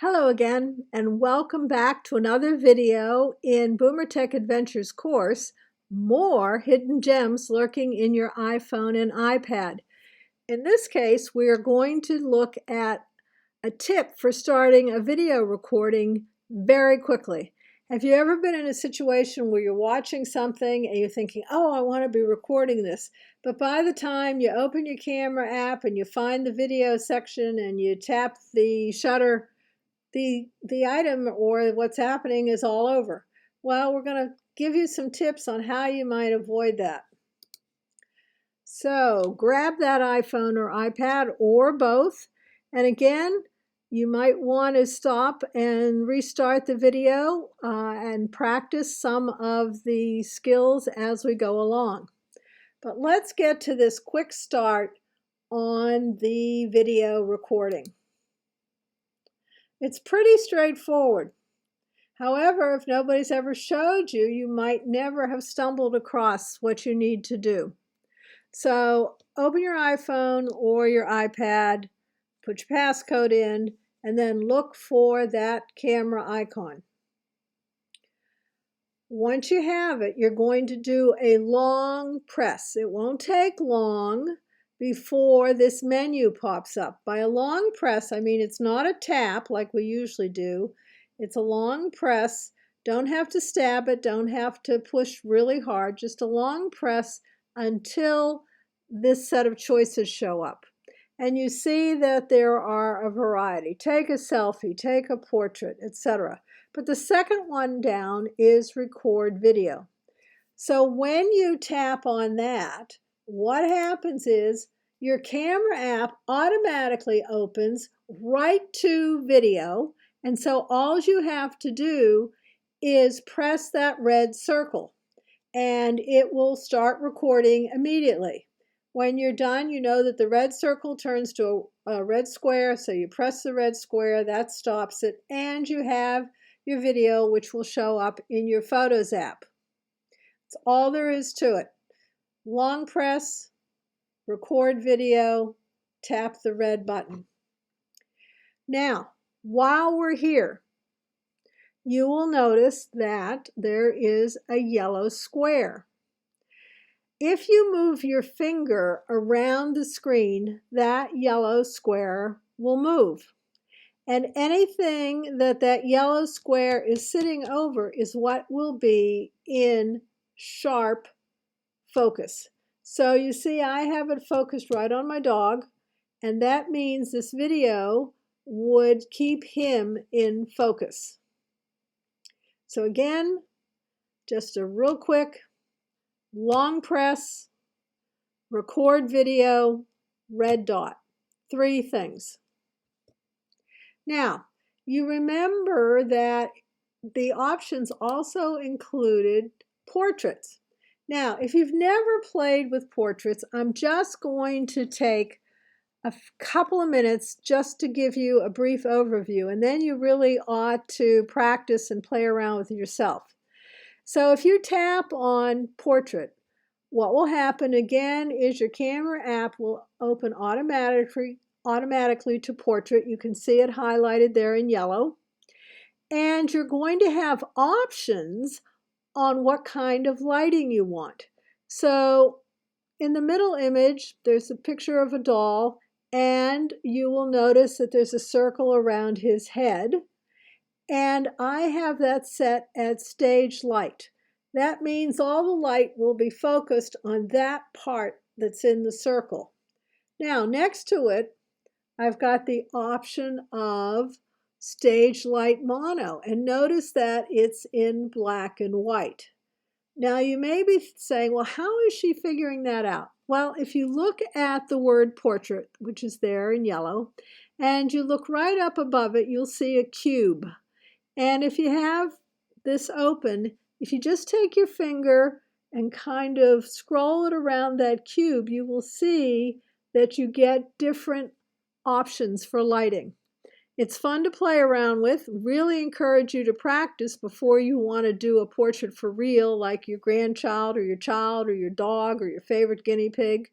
Hello again, and welcome back to another video in BoomerTech Adventures course, More Hidden Gems Lurking in Your iPhone and iPad. In this case, we are going to look at a tip for starting a video recording very quickly. Have you ever been in a situation where you're watching something and you're thinking, oh, I want to be recording this, but by the time you open your camera app and you find the video section and you tap the shutter, the item or what's happening is all over? Well, we're going to give you some tips on how you might avoid that. So grab that iPhone or iPad or both. And again, you might want to stop and restart the video and practice some of the skills as we go along. But let's get to this quick start on the video recording. It's pretty straightforward. However, if nobody's ever showed you, you might never have stumbled across what you need to do. So open your iPhone or your iPad, put your passcode in, and then look for that camera icon. Once you have it, you're going to do a long press. It won't take long before this menu pops up. By a long press, I mean it's not a tap like we usually do. It's a long press. Don't have to stab it, don't have to push really hard, just a long press until this set of choices show up. And you see that there are a variety. Take a selfie, take a portrait, etc. But the second one down is record video. So when you tap on that, what happens is your camera app automatically opens right to video. And so all you have to do is press that red circle and it will start recording immediately. When you're done, you know that the red circle turns to a red square, so you press the red square, that stops it, and you have your video, which will show up in your Photos app. That's all there is to it. Long press, record video, tap the red button. Now, while we're here, you will notice that there is a yellow square. If you move your finger around the screen, that yellow square will move. And anything that yellow square is sitting over is what will be in sharp focus. So you see I have it focused right on my dog, and that means this video would keep him in focus. So again, just a real quick long press, record video, red dot. 3 things. Now, you remember that the options also included portraits. Now, if you've never played with portraits, I'm just going to take a couple of minutes just to give you a brief overview, and then you really ought to practice and play around with it yourself. So if you tap on portrait, what will happen again is your camera app will open automatically to portrait. You can see it highlighted there in yellow. And you're going to have options on what kind of lighting you want. So in the middle image, there's a picture of a doll, and you will notice that there's a circle around his head. And I have that set at stage light. That means all the light will be focused on that part that's in the circle. Now, next to it, I've got the option of stage light mono, and notice that it's in black and white. Now, you may be saying, well, how is she figuring that out? Well, if you look at the word portrait, which is there in yellow, and you look right up above it, you'll see a cube. And if you have this open, if you just take your finger and kind of scroll it around that cube, you will see that you get different options for lighting. It's fun to play around with. Really encourage you to practice before you want to do a portrait for real, like your grandchild or your child or your dog or your favorite guinea pig.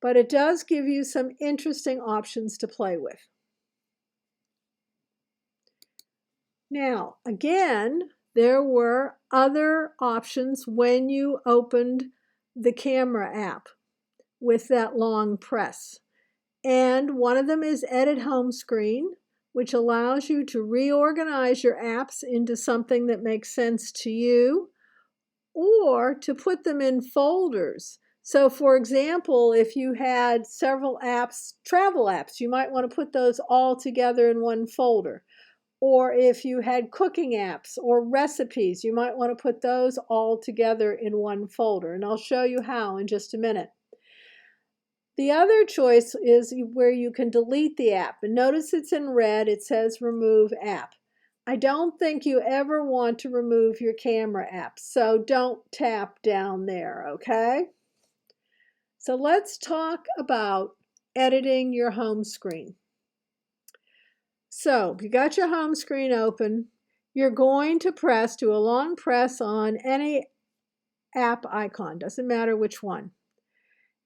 But it does give you some interesting options to play with. Now, again, there were other options when you opened the camera app with that long press. And one of them is Edit Home Screen, which allows you to reorganize your apps into something that makes sense to you, or to put them in folders. So for example, if you had several apps, travel apps, you might want to put those all together in one folder. Or if you had cooking apps or recipes, you might want to put those all together in one folder. And I'll show you how in just a minute. The other choice is where you can delete the app. And notice it's in red. It says remove app. I don't think you ever want to remove your camera app, so don't tap down there, okay? So let's talk about editing your home screen. So you got your home screen open. You're going to do a long press on any app icon, doesn't matter which one.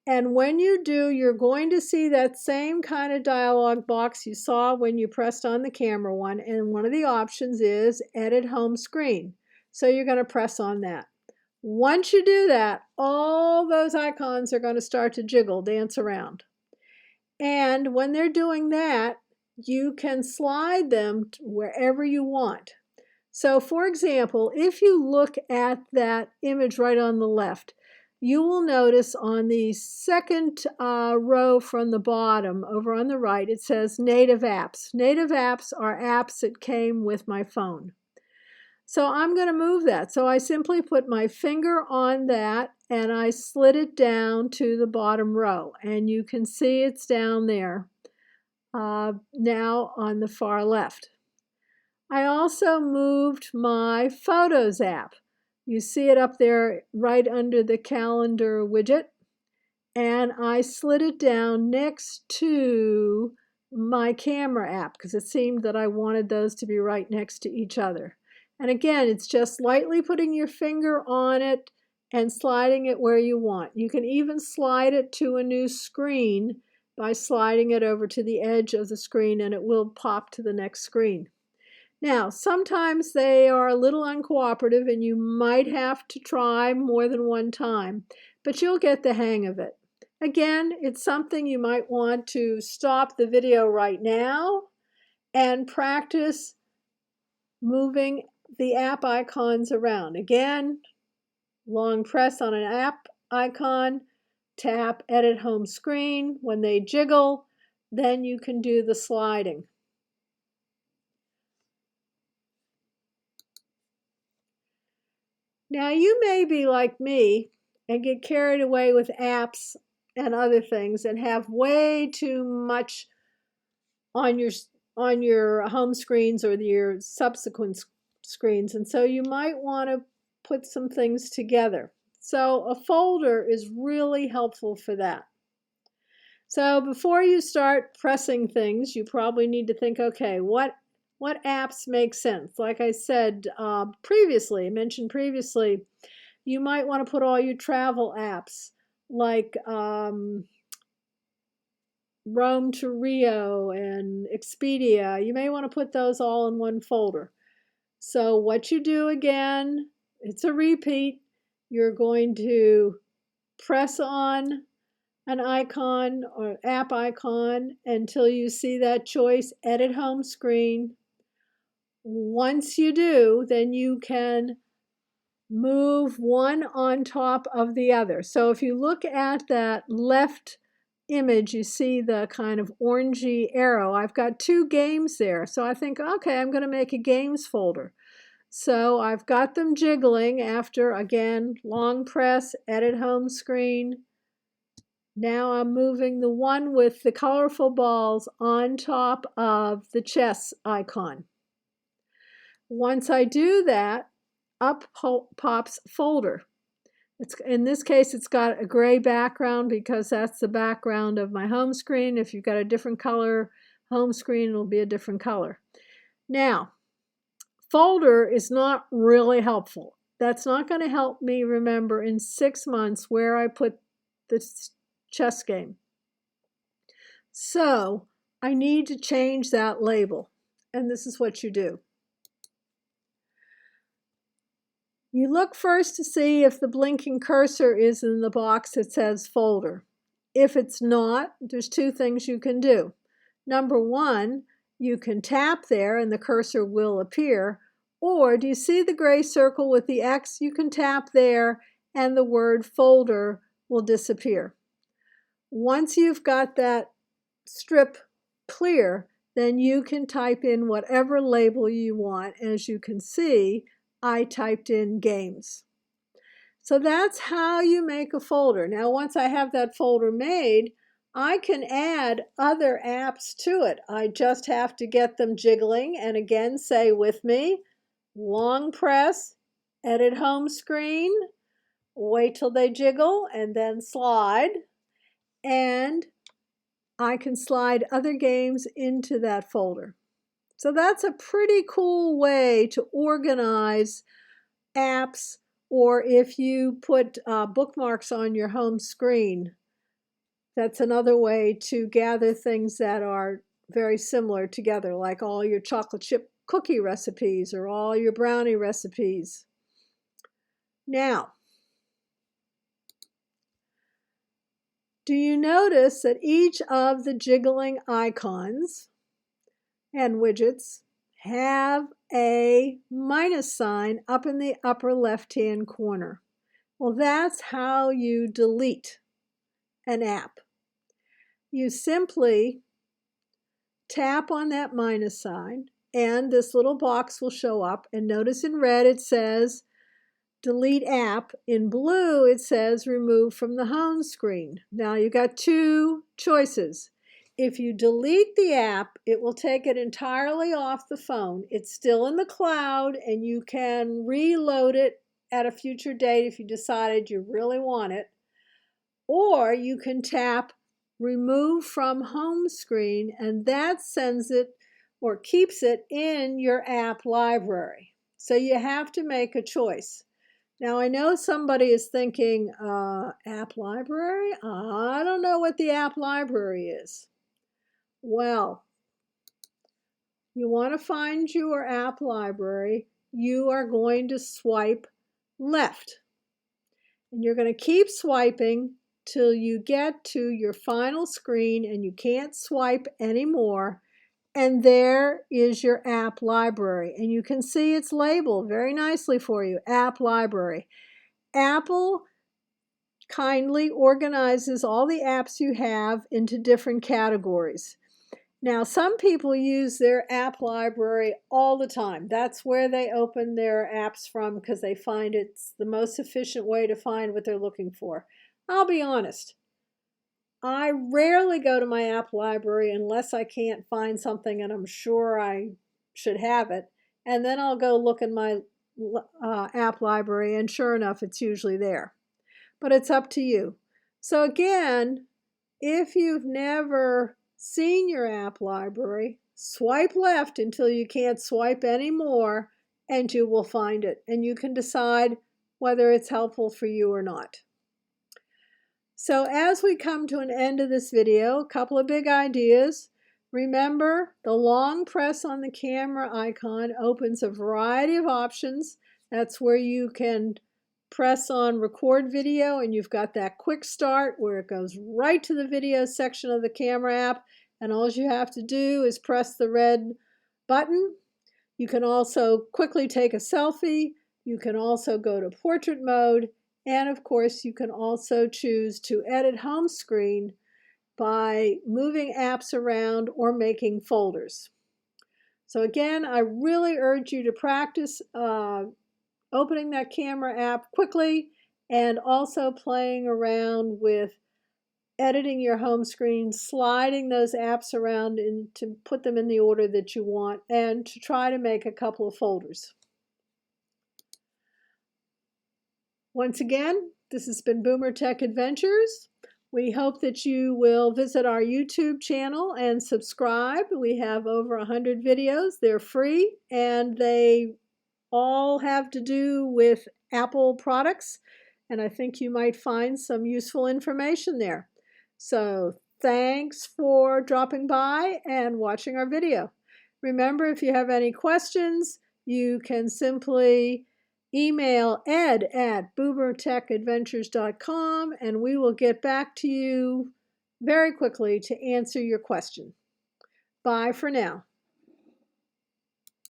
And when you do, you're going to see that same kind of dialog box you saw when you pressed on the camera one. And one of the options is Edit Home Screen. So you're going to press on that. Once you do that, all those icons are going to start to jiggle, dance around. And when they're doing that, you can slide them wherever you want. So for example, if you look at that image right on the left, you will notice on the second row from the bottom over on the right, it says native apps. Native apps are apps that came with my phone. So I'm going to move that. So I simply put my finger on that and I slid it down to the bottom row. And you can see it's down there now on the far left. I also moved my Photos app. You see it up there right under the calendar widget. And I slid it down next to my camera app because it seemed that I wanted those to be right next to each other. And again, it's just lightly putting your finger on it and sliding it where you want. You can even slide it to a new screen by sliding it over to the edge of the screen and it will pop to the next screen. Now, sometimes they are a little uncooperative and you might have to try more than one time, but you'll get the hang of it. Again, it's something you might want to stop the video right now and practice moving the app icons around. Again, long press on an app icon, tap Edit Home Screen. When they jiggle, then you can do the sliding. Now you may be like me and get carried away with apps and other things and have way too much on your home screens or your subsequent screens, and so you might want to put some things together. So a folder is really helpful for that. So before you start pressing things, you probably need to think, okay, what apps make sense? Like I said mentioned previously, you might want to put all your travel apps like Rome to Rio and Expedia. You may want to put those all in one folder. So what you do again, it's a repeat. You're going to press on an icon or app icon until you see that choice, Edit Home Screen. Once you do, then you can move one on top of the other. So if you look at that left image, you see the kind of orangey arrow. I've got two games there. So I think, okay, I'm going to make a games folder. So I've got them jiggling after, again, long press, Edit Home Screen. Now I'm moving the one with the colorful balls on top of the chess icon. Once I do that, up pops folder. In this case, it's got a gray background because that's the background of my home screen. If you've got a different color home screen, it'll be a different color. Now, folder is not really helpful. That's not going to help me remember in 6 months where I put this chess game. So I need to change that label. And this is what you do. You look first to see if the blinking cursor is in the box that says folder. If it's not, there's two things you can do. Number one, you can tap there and the cursor will appear. Or do you see the gray circle with the X? You can tap there and the word folder will disappear. Once you've got that strip clear, then you can type in whatever label you want. As you can see, I typed in games. So that's how you make a folder. Now, once I have that folder made, I can add other apps to it. I just have to get them jiggling, and again, say with me, long press, edit home screen, wait till they jiggle, and then slide, and I can slide other games into that folder. So that's a pretty cool way to organize apps, or if you put bookmarks on your home screen, that's another way to gather things that are very similar together, like all your chocolate chip cookie recipes or all your brownie recipes. Now, do you notice that each of the jiggling icons and widgets have a minus sign up in the upper left-hand corner? Well, that's how you delete an app. You simply tap on that minus sign and this little box will show up, and notice in red it says delete app. In blue it says remove from the home screen. Now you got two choices. If you delete the app, it will take it entirely off the phone. It's still in the cloud and you can reload it at a future date if you decided you really want it. Or you can tap remove from home screen, and that sends it or keeps it in your app library. So you have to make a choice. Now I know somebody is thinking, app library? I don't know what the app library is. Well, you want to find your app library, you are going to swipe left. And you're going to keep swiping till you get to your final screen and you can't swipe anymore. And there is your app library. And you can see it's labeled very nicely for you, app library. Apple kindly organizes all the apps you have into different categories. Now, some people use their app library all the time. That's where they open their apps from because they find it's the most efficient way to find what they're looking for. I'll be honest. I rarely go to my app library unless I can't find something and I'm sure I should have it. And then I'll go look in my app library, and sure enough, it's usually there. But it's up to you. So again, if you've never seen your app library, swipe left until you can't swipe anymore, and you will find it. And you can decide whether it's helpful for you or not. So as we come to an end of this video, a couple of big ideas. Remember, the long press on the camera icon opens a variety of options. That's where you can press on record video and you've got that quick start where it goes right to the video section of the camera app, and all you have to do is press the red button. You can also quickly take a selfie. You can also go to portrait mode, and of course you can also choose to edit home screen by moving apps around or making folders. So again, I really urge you to practice opening that camera app quickly and also playing around with editing your home screen, sliding those apps around and to put them in the order that you want, and to try to make a couple of folders. Once again, this has been BoomerTech Adventures. We hope that you will visit our YouTube channel and subscribe. We have over 100 videos. They're free and they all have to do with Apple products, and I think you might find some useful information there. So thanks for dropping by and watching our video. Remember, if you have any questions, you can simply email ed@boomertechadventures.com and we will get back to you very quickly to answer your question. Bye for now.